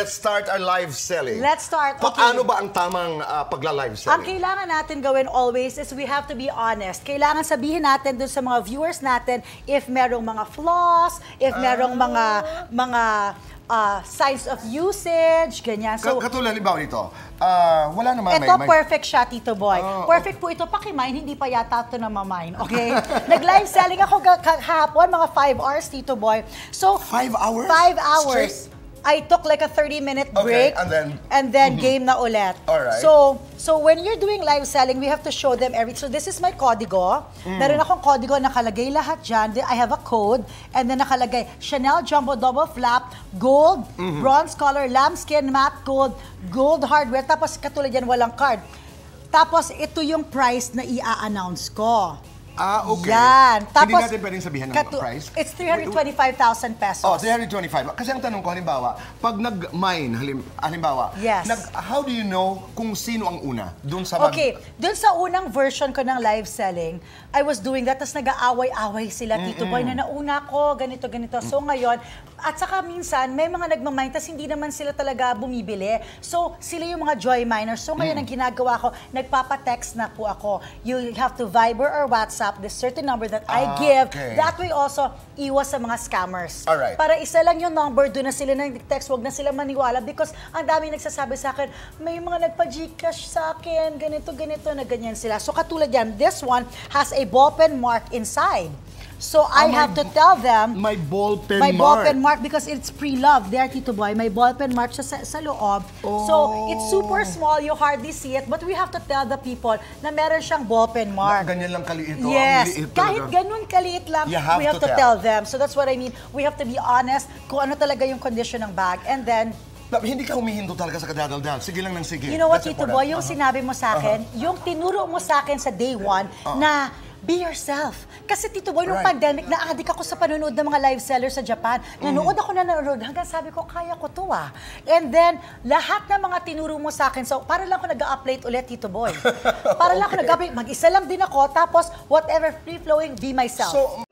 let's start our live selling. Let's start. Okay. Paano ba ang tamang pagla-live selling? Ang kailangan natin gawin always is we have to be honest. Kailangan sabihin natin dun sa mga viewers natin if merong mga flaws, if merong mga signs of usage, ganyan. So, katulad, halimbawa nito, wala naman ito, perfect siya, Tito Boy. Perfect po ito. Pakimine, hindi pa yata ito na mamine, okay? Nag-live selling ako kahapon, mga 5 hours, Tito Boy. So, 5 hours? 5 hours. Straight? I took like a 30-minute break. Okay, and then game na ulit. Alright. So when you're doing live selling, we have to show them everything. So this is my kodigo. Meron akong kodigo, nakalagay lahat dyan. I have a code. And then nakalagay, Chanel Jumbo Double Flap, gold, bronze color, lambskin, matte gold, gold hardware. Tapos katulad yan, walang card. Tapos ito yung price na i-announce ko. Okay. Yan. Tapos, hindi natin pwedeng sabihin ng price? It's 325,000 pesos. Oh, 325. Kasi ang tanong ko, halimbawa, pag nag-mine, halimbawa, yes. How do you know kung sino ang una? Dun sa Okay. Dun sa unang version ko ng live selling, I was doing that, tapos nag-aaway-away sila, Tito Boy, na nauna ko, ganito, ganito. So ngayon, at saka minsan, may mga nagmamine, tapos hindi naman sila talaga bumibili. So, sila yung mga joy miners. So ngayon, ang ginagawa ko, nagpapatext na po ako. You have to Viber or WhatsApp the certain number that I give. Okay. That way also, iwas sa mga scammers. Alright. Para isa lang yung number, doon na sila nag-text, wag na sila maniwala because ang dami nagsasabi sa akin, may mga nagpa-Gcash sa akin, ganito, ganito, na ganyan sila. So katulad yan, this one has a ballpen mark inside. So I have to tell them my ballpen my mark. ballpen mark because it's pre-loved. There, Tito Boy, my ballpen mark siya sa loob. So it's super small, you hardly see it, but we have to tell the people na meron siyang ballpen mark. Ganyan lang kaliit. Yes, ang liit kahit talaga. ganun kaliit lang, we have to tell them. So that's what I mean. We have to be honest kung ano talaga yung condition ng bag. And then, hindi ka humihinto talaga sa kadadaldal. Sige lang ng sige. you know what, Tito Boy, yung sinabi mo sa akin, yung tinuro mo sa akin sa day one na be yourself. Kasi Tito Boy, nung pandemic, na-addict ako sa panonood ng mga live sellers sa Japan. Nanood ako na nanonood hanggang sabi ko, kaya ko to ah. And then, lahat ng mga tinuro mo sa akin, so para lang ako nag-update ulit, Tito Boy. Para lang ako nag-update, mag-isa lang din ako, tapos whatever, free-flowing, be myself. So,